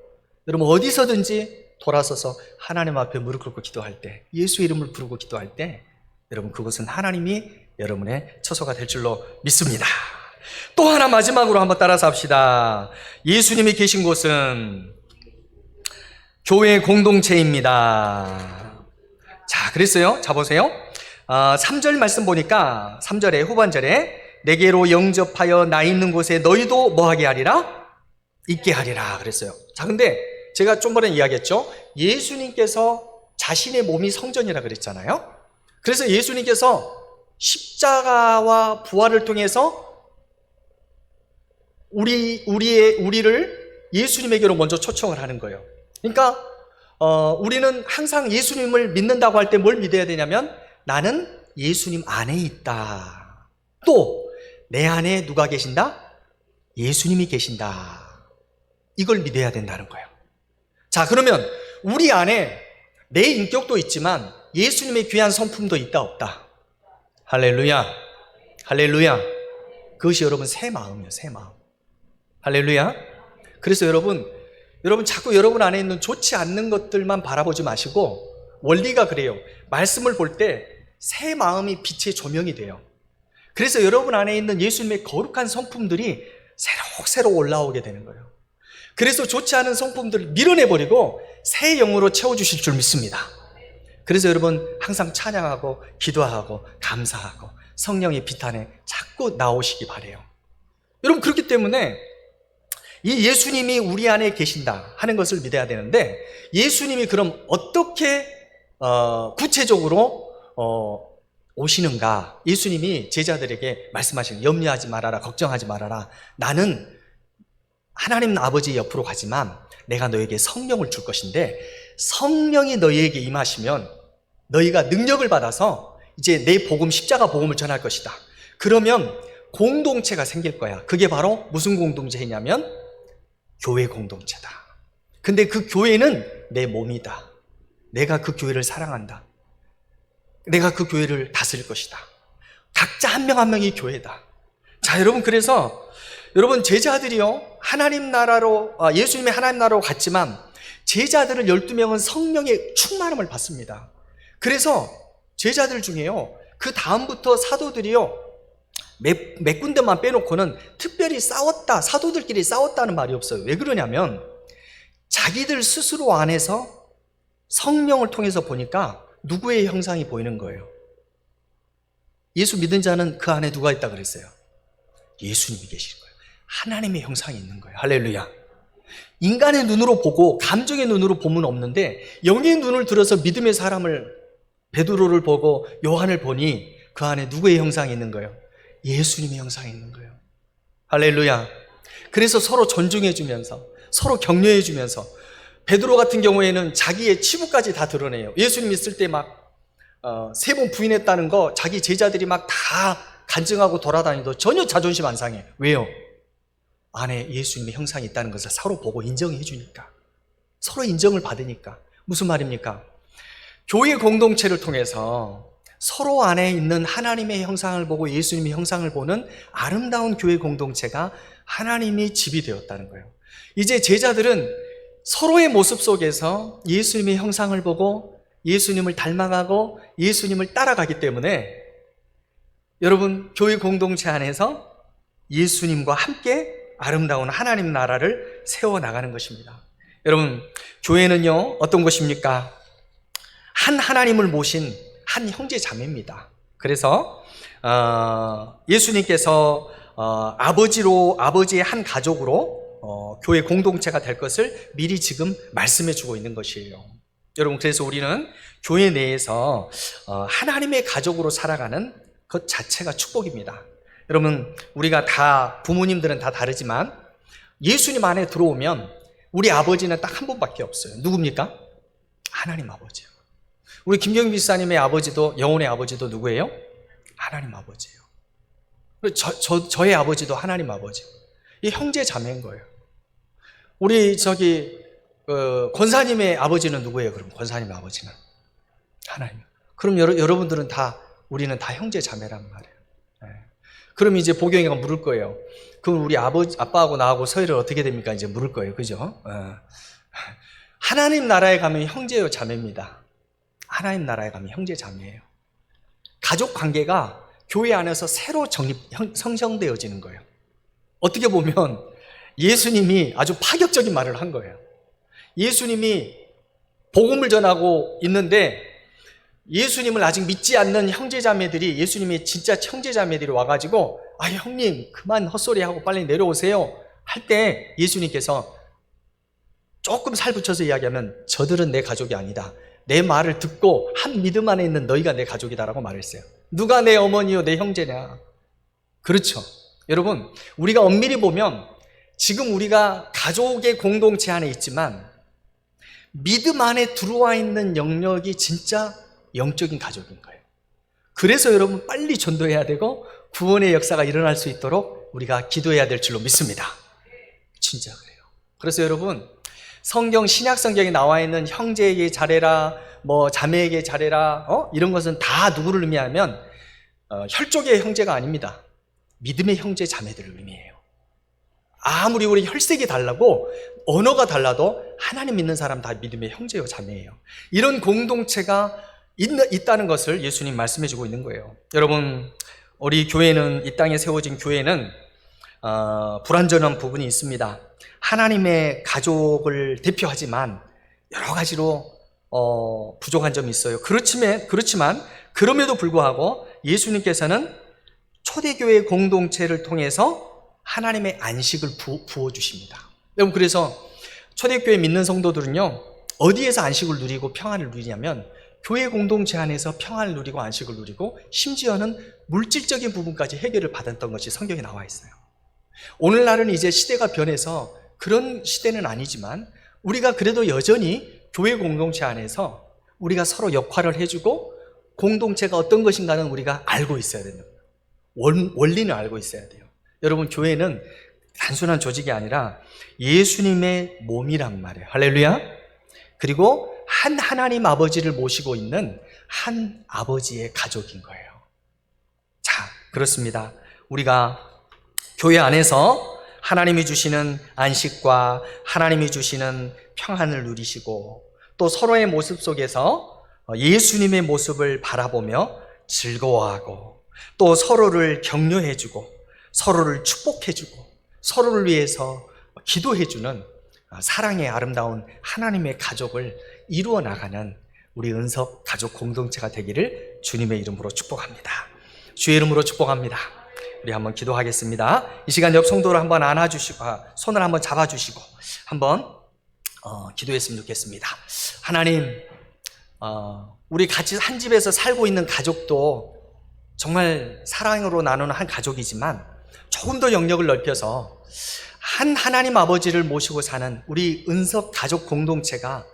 여러분, 어디서든지 돌아서서 하나님 앞에 무릎 꿇고 기도할 때, 예수 이름을 부르고 기도할 때, 여러분, 그것은 하나님이 여러분의 처소가 될 줄로 믿습니다. 또 하나 마지막으로 한번 따라서 합시다. 예수님이 계신 곳은 교회 공동체입니다. 자, 그랬어요. 자, 보세요. 3절 말씀 보니까 3절에 후반절에 내게로 영접하여 나 있는 곳에 너희도 뭐하게 하리라? 있게 하리라 그랬어요. 자, 근데 제가 좀 전에 이야기했죠. 예수님께서 자신의 몸이 성전이라 그랬잖아요. 그래서 예수님께서 십자가와 부활을 통해서 우리를 예수님에게로 먼저 초청을 하는 거예요. 그러니까 우리는 항상 예수님을 믿는다고 할 때 뭘 믿어야 되냐면, 나는 예수님 안에 있다. 또 내 안에 누가 계신다? 예수님이 계신다. 이걸 믿어야 된다는 거예요. 자, 그러면 우리 안에 내 인격도 있지만 예수님의 귀한 성품도 있다 없다? 할렐루야, 할렐루야. 그것이 여러분 새 마음이에요. 새 마음. 할렐루야. 그래서 여러분 자꾸 여러분 안에 있는 좋지 않는 것들만 바라보지 마시고, 원리가 그래요. 말씀을 볼 때 새 마음이 빛의 조명이 돼요. 그래서 여러분 안에 있는 예수님의 거룩한 성품들이 새록새록 올라오게 되는 거예요. 그래서 좋지 않은 성품들을 밀어내버리고 새 영으로 채워주실 줄 믿습니다. 그래서 여러분 항상 찬양하고 기도하고 감사하고 성령의 빛 안에 자꾸 나오시기 바래요. 여러분, 그렇기 때문에 이 예수님이 우리 안에 계신다 하는 것을 믿어야 되는데, 예수님이 그럼 어떻게 구체적으로 오시는가? 예수님이 제자들에게 말씀하시는, 염려하지 말아라, 걱정하지 말아라. 나는 하나님 아버지 옆으로 가지만 내가 너에게 성령을 줄 것인데, 성령이 너희에게 임하시면 너희가 능력을 받아서 이제 내 복음, 십자가 복음을 전할 것이다. 그러면 공동체가 생길 거야. 그게 바로 무슨 공동체냐면 교회 공동체다. 근데 그 교회는 내 몸이다. 내가 그 교회를 사랑한다. 내가 그 교회를 다스릴 것이다. 각자 한 명 한 명이 교회다. 자, 여러분, 그래서 여러분 제자들이요, 하나님 나라로, 예수님의 하나님 나라로 갔지만 제자들을 12명은 성령의 충만함을 받습니다. 그래서 제자들 중에요, 그 다음부터 사도들이요, 몇 군데만 빼놓고는 특별히 싸웠다, 사도들끼리 싸웠다는 말이 없어요. 왜 그러냐면 자기들 스스로 안에서 성령을 통해서 보니까 누구의 형상이 보이는 거예요? 예수 믿은 자는 그 안에 누가 있다 그랬어요? 예수님이 계신 거예요. 하나님의 형상이 있는 거예요. 할렐루야. 인간의 눈으로 보고 감정의 눈으로 보면 없는데, 영의 눈을 들어서 믿음의 사람을, 베드로를 보고 요한을 보니 그 안에 누구의 형상이 있는 거예요? 예수님의 형상이 있는 거예요. 할렐루야. 그래서 서로 존중해 주면서, 서로 격려해 주면서, 베드로 같은 경우에는 자기의 치부까지 다 드러내요. 예수님 있을 때 막 3번 부인했다는 거 자기 제자들이 막 다 간증하고 돌아다니도 전혀 자존심 안 상해. 왜요? 안에 예수님의 형상이 있다는 것을 서로 보고 인정해 주니까, 서로 인정을 받으니까. 무슨 말입니까? 교회 공동체를 통해서 서로 안에 있는 하나님의 형상을 보고 예수님의 형상을 보는 아름다운 교회 공동체가 하나님의 집이 되었다는 거예요. 이제 제자들은 서로의 모습 속에서 예수님의 형상을 보고 예수님을 닮아가고 예수님을 따라가기 때문에, 여러분, 교회 공동체 안에서 예수님과 함께 아름다운 하나님 나라를 세워나가는 것입니다. 여러분, 교회는요, 어떤 것입니까? 한 하나님을 모신 한 형제 자매입니다. 그래서 예수님께서 아버지의 한 가족으로 교회 공동체가 될 것을 미리 지금 말씀해 주고 있는 것이에요. 여러분, 그래서 우리는 교회 내에서 하나님의 가족으로 살아가는 것 자체가 축복입니다. 여러분, 우리가 다, 부모님들은 다 다르지만 예수님 안에 들어오면 우리 아버지는 딱 한 분밖에 없어요. 누굽니까? 하나님 아버지요. 우리 김경빈 집사님의 아버지도, 영혼의 아버지도 누구예요? 하나님 아버지예요. 저의 아버지도 하나님 아버지. 이 형제 자매인 거예요. 우리 권사님의 아버지는 누구예요? 그럼 권사님의 아버지는 하나님. 그럼 여러분들은 다, 우리는 다 형제 자매란 말이에요. 네. 그럼 이제 보경이가 물을 거예요. 그럼 우리 아빠하고 나하고 서열을 어떻게 됩니까? 이제 물을 거예요. 그죠? 하나님 나라에 가면 형제요 자매입니다. 하나님 나라에 가면 형제 자매예요. 가족 관계가 교회 안에서 새로 형성되어지는 거예요. 어떻게 보면 예수님이 아주 파격적인 말을 한 거예요. 예수님이 복음을 전하고 있는데 예수님을 아직 믿지 않는 형제자매들이, 예수님의 진짜 형제자매들이 와가지고, 형님 그만 헛소리하고 빨리 내려오세요 할 때 예수님께서 조금 살붙여서 이야기하면 저들은 내 가족이 아니다. 내 말을 듣고 한 믿음 안에 있는 너희가 내 가족이다라고 말했어요. 누가 내 어머니요 내 형제냐. 그렇죠. 여러분, 우리가 엄밀히 보면 지금 우리가 가족의 공동체 안에 있지만 믿음 안에 들어와 있는 영역이 진짜 영적인 가족인 거예요. 그래서 여러분 빨리 전도해야 되고 구원의 역사가 일어날 수 있도록 우리가 기도해야 될 줄로 믿습니다. 진짜 그래요. 그래서 여러분, 성경, 신약 성경에 나와 있는 형제에게 잘해라, 뭐 자매에게 잘해라, 이런 것은 다 누구를 의미하면 혈족의 형제가 아닙니다. 믿음의 형제 자매들을 의미해요. 아무리 우리 혈색이 달라고 언어가 달라도 하나님 믿는 사람 다 믿음의 형제요 자매예요. 이런 공동체가 있다는 것을 예수님 말씀해 주고 있는 거예요. 여러분, 우리 교회는, 이 땅에 세워진 교회는 불완전한 부분이 있습니다. 하나님의 가족을 대표하지만 여러 가지로 부족한 점이 있어요. 그렇지만 그럼에도 불구하고 예수님께서는 초대교회 공동체를 통해서 하나님의 안식을 부어주십니다. 여러분, 그래서 초대교회 믿는 성도들은요, 어디에서 안식을 누리고 평안을 누리냐면 교회 공동체 안에서 평안을 누리고 안식을 누리고 심지어는 물질적인 부분까지 해결을 받았던 것이 성경에 나와 있어요. 오늘날은 이제 시대가 변해서 그런 시대는 아니지만 우리가 그래도 여전히 교회 공동체 안에서 우리가 서로 역할을 해주고 공동체가 어떤 것인가는 우리가 알고 있어야 됩니다. 원리는 알고 있어야 돼요. 여러분, 교회는 단순한 조직이 아니라 예수님의 몸이란 말이에요. 할렐루야. 그리고 한 하나님 아버지를 모시고 있는 한 아버지의 가족인 거예요. 자, 그렇습니다. 우리가 교회 안에서 하나님이 주시는 안식과 하나님이 주시는 평안을 누리시고 또 서로의 모습 속에서 예수님의 모습을 바라보며 즐거워하고 또 서로를 격려해주고 서로를 축복해주고 서로를 위해서 기도해주는 사랑의 아름다운 하나님의 가족을 이루어 나가는 우리 은석 가족 공동체가 되기를 주님의 이름으로 축복합니다. 주의 이름으로 축복합니다. 우리 한번 기도하겠습니다. 이 시간 옆 성도를 한번 안아주시고 손을 한번 잡아주시고 한번 기도했으면 좋겠습니다. 하나님, 우리 같이 한 집에서 살고 있는 가족도 정말 사랑으로 나누는 한 가족이지만 조금 더 영역을 넓혀서 한 하나님 아버지를 모시고 사는 우리 은석 가족 공동체가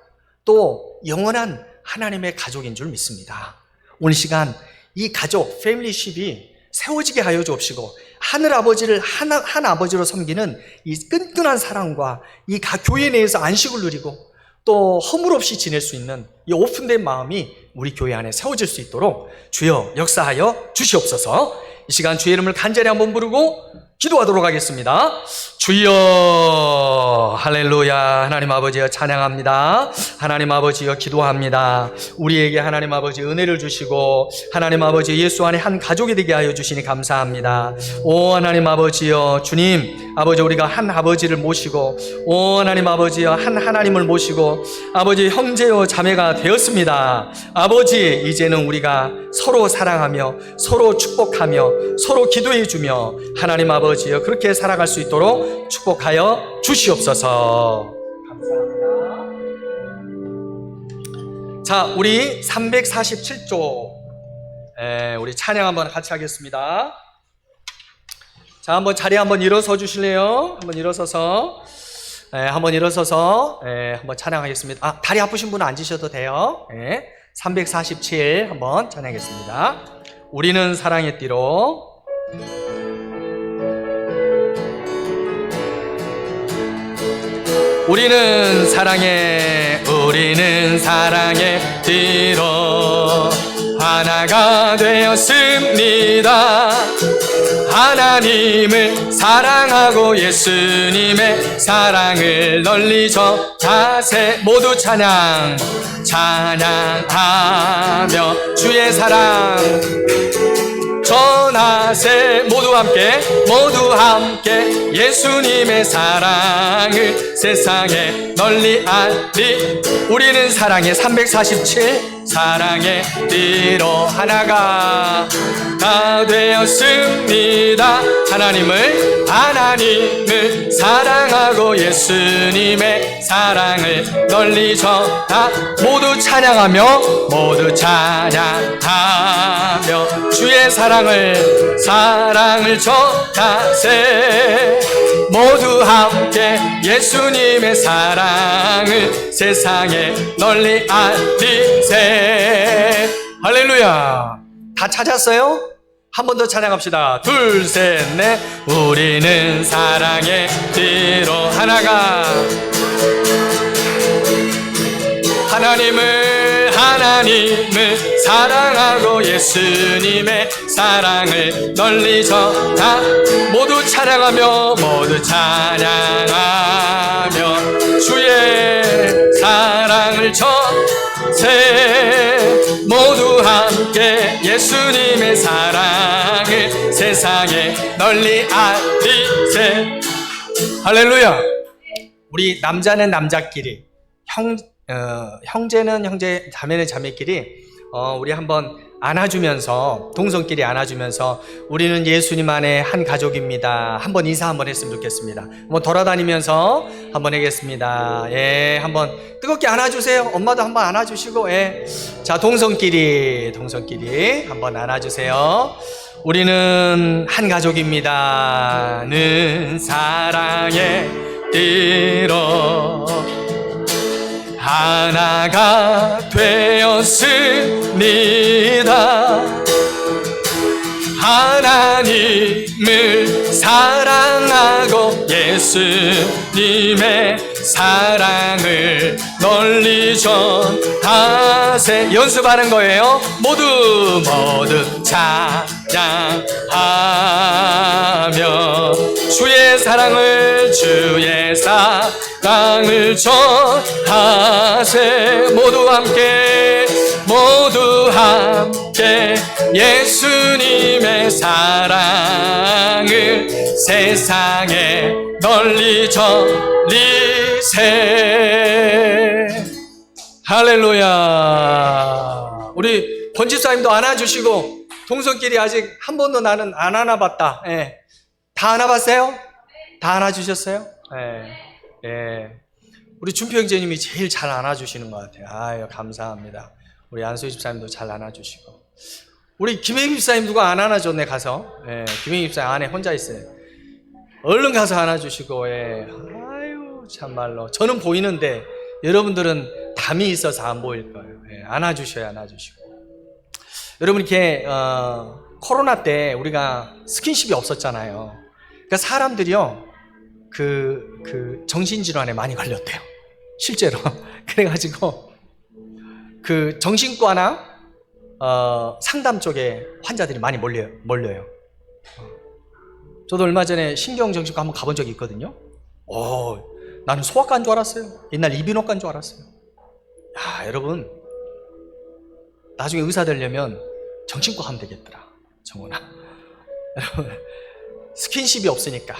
또 영원한 하나님의 가족인 줄 믿습니다. 오늘 시간 이 가족, 패밀리십이 세워지게 하여 주옵시고 하늘 아버지를 한 아버지로 섬기는 이 끈끈한 사랑과 이 교회 내에서 안식을 누리고 또 허물 없이 지낼 수 있는 이 오픈된 마음이 우리 교회 안에 세워질 수 있도록 주여 역사하여 주시옵소서. 이 시간 주의 이름을 간절히 한번 부르고 기도하도록 하겠습니다. 주여, 할렐루야. 하나님 아버지여 찬양합니다. 하나님 아버지여 기도합니다. 우리에게 하나님 아버지 은혜를 주시고 하나님 아버지 예수 안에 한 가족이 되게 하여 주시니 감사합니다. 오 하나님 아버지여, 주님 아버지, 우리가 한 아버지를 모시고 오 하나님 아버지여 한 하나님을 모시고 아버지 형제요 자매가 되었습니다. 아버지, 이제는 우리가 서로 사랑하며 서로 축복하며 서로 기도해주며 하나님 아버지여 그렇게 살아갈 수 있도록 축복하여 주시옵소서. 감사합니다. 자, 우리 347조 우리 찬양 한번 같이 하겠습니다. 자, 한번 자리 한번 일어서 주실래요? 한번 일어서서 한번 찬양하겠습니다. 다리 아프신 분은 앉으셔도 돼요. 347 한번 찬양하겠습니다. 우리는 사랑의 띠로 우리는 사랑의 띠로 하나가 되었습니다. 하나님을 사랑하고 예수님의 사랑을 널리 전하세. 모두 찬양하며 주의 사랑 전하세. 모두 함께 예수님의 사랑을 세상에 널리 알리. 우리는 사랑의 347 사랑의 띠로 하나가 다 되었습니다. 하나님을 사랑하고 예수님의 사랑을 널리 전하. 모두 찬양하며 주의 사랑을 전하세. 모두 함께 예수님의 사랑을 세상에 널리 알리세. 할렐루야. 다 찾았어요? 한 번 더 찬양합시다. 둘, 셋, 넷. 우리는 사랑의 뒤로 하나가. 하나님을 사랑하고 예수님의 사랑을 널리 전하. 모두 찬양하며 주의 사랑을 전세. 모두 함께 예수님의 사랑을 세상에 널리 알리세. 할렐루야. 우리 남자는 남자끼리, 형제는 형제, 자매는 자매끼리 우리 한번 안아주면서, 동성끼리 안아주면서 우리는 예수님 안에 한 가족입니다. 한번 인사 한번 했으면 좋겠습니다. 한번 돌아다니면서 한번 하겠습니다. 예, 한번 뜨겁게 안아주세요. 엄마도 한번 안아주시고, 예. 자, 동성끼리 한번 안아주세요. 우리는 한 가족입니다. 는 사랑의 띠로 하나가 되었습니다. 하나님을 사랑하고 예수님의 사랑을 널리 전하세. 연습하는 거예요. 모두 찬양하며 주의 사랑을 전하세. 모두 함께 예수님의 사랑을 세상에 널리 전리세. 할렐루야. 우리 권집사님도 안아주시고, 동성끼리 아직 한 번도 나는 안 안아봤다. 예. 다 안아봤어요? 다 안아주셨어요? 예. 예. 우리 준표 형제님이 제일 잘 안아주시는 것 같아요. 아유, 감사합니다. 우리 안소희 집사님도 잘 안아주시고. 우리 김혜임 집사님 누가 안 안아줬네, 가서. 예, 김혜임 집사님 안에 혼자 있어요. 얼른 가서 안아주시고, 예. 아유, 참말로. 저는 보이는데, 여러분들은 담이 있어서 안 보일 거예요. 예, 안아주셔야 안아주시고. 여러분, 이렇게, 코로나 때 우리가 스킨십이 없었잖아요. 그러니까 사람들이요, 정신질환에 많이 걸렸대요. 실제로. 그래가지고, 정신과나, 상담 쪽에 환자들이 많이 몰려요. 저도 얼마 전에 신경정신과 한번 가본 적이 있거든요. 나는 소아과인 줄 알았어요. 옛날 이비인후과인 줄 알았어요. 야, 여러분, 나중에 의사 되려면 정신과 가면 되겠더라, 정훈아. 여러분, 스킨십이 없으니까.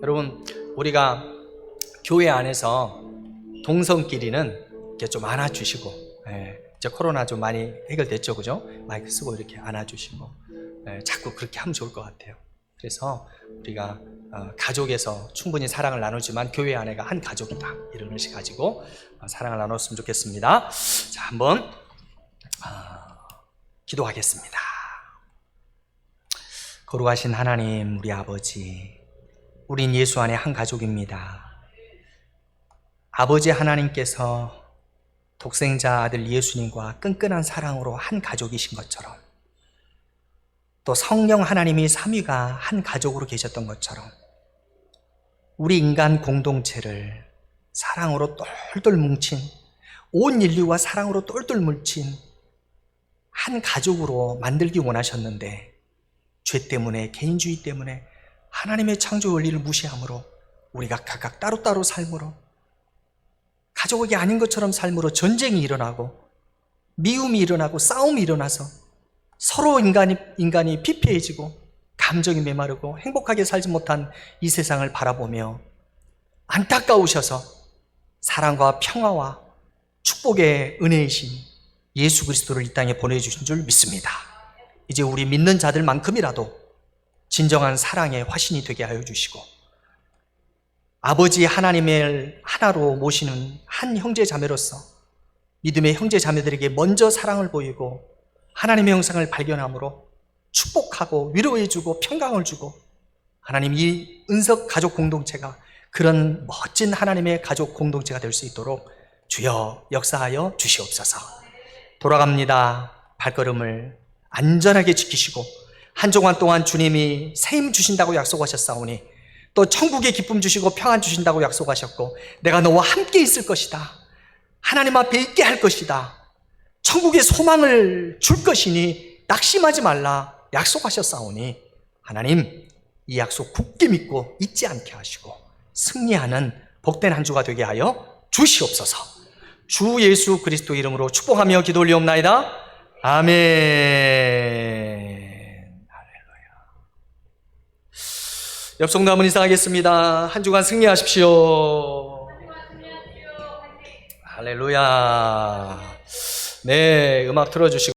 여러분, 우리가 교회 안에서 동성끼리는 이렇게 좀 안아주시고, 예, 이제 코로나 좀 많이 해결됐죠, 그죠? 마이크 쓰고 이렇게 안아주시고, 예, 자꾸 그렇게 하면 좋을 것 같아요. 그래서 우리가 가족에서 충분히 사랑을 나누지만 교회 안에가 한 가족이다, 이런 의식 가지고 사랑을 나눴으면 좋겠습니다. 자, 한번 기도하겠습니다. 거룩하신 하나님, 우리 아버지, 우린 예수 안에 한 가족입니다. 아버지 하나님께서 독생자 아들 예수님과 끈끈한 사랑으로 한 가족이신 것처럼, 또 성령 하나님이 삼위가 한 가족으로 계셨던 것처럼, 우리 인간 공동체를 사랑으로 똘똘 뭉친, 온 인류와 사랑으로 똘똘 뭉친 한 가족으로 만들기 원하셨는데, 죄 때문에, 개인주의 때문에, 하나님의 창조 원리를 무시함으로, 우리가 각각 따로따로 삶으로, 가족이 아닌 것처럼 삶으로 전쟁이 일어나고, 미움이 일어나고, 싸움이 일어나서 서로 인간이 피폐해지고, 감정이 메마르고, 행복하게 살지 못한 이 세상을 바라보며 안타까우셔서 사랑과 평화와 축복의 은혜이신 예수 그리스도를 이 땅에 보내주신 줄 믿습니다. 이제 우리 믿는 자들만큼이라도 진정한 사랑의 화신이 되게 하여 주시고, 아버지 하나님을 하나로 모시는 한 형제 자매로서 믿음의 형제 자매들에게 먼저 사랑을 보이고 하나님의 형상을 발견함으로 축복하고 위로해 주고 평강을 주고, 하나님 이 은석 가족 공동체가 그런 멋진 하나님의 가족 공동체가 될 수 있도록 주여 역사하여 주시옵소서. 돌아갑니다. 발걸음을 안전하게 지키시고, 한 주간 동안 주님이 새 힘 주신다고 약속하셨사오니 또 천국의 기쁨 주시고 평안 주신다고 약속하셨고, 내가 너와 함께 있을 것이다, 하나님 앞에 있게 할 것이다, 천국의 소망을 줄 것이니 낙심하지 말라 약속하셨사오니, 하나님 이 약속 굳게 믿고 잊지 않게 하시고 승리하는 복된 한 주가 되게 하여 주시옵소서. 주 예수 그리스도 이름으로 축복하며 기도 올리옵나이다. 아멘. 할렐루야. 옆 성도 한번 인사하겠습니다. 한 주간 승리하십시오. 할렐루야. 네, 음악 틀어주시고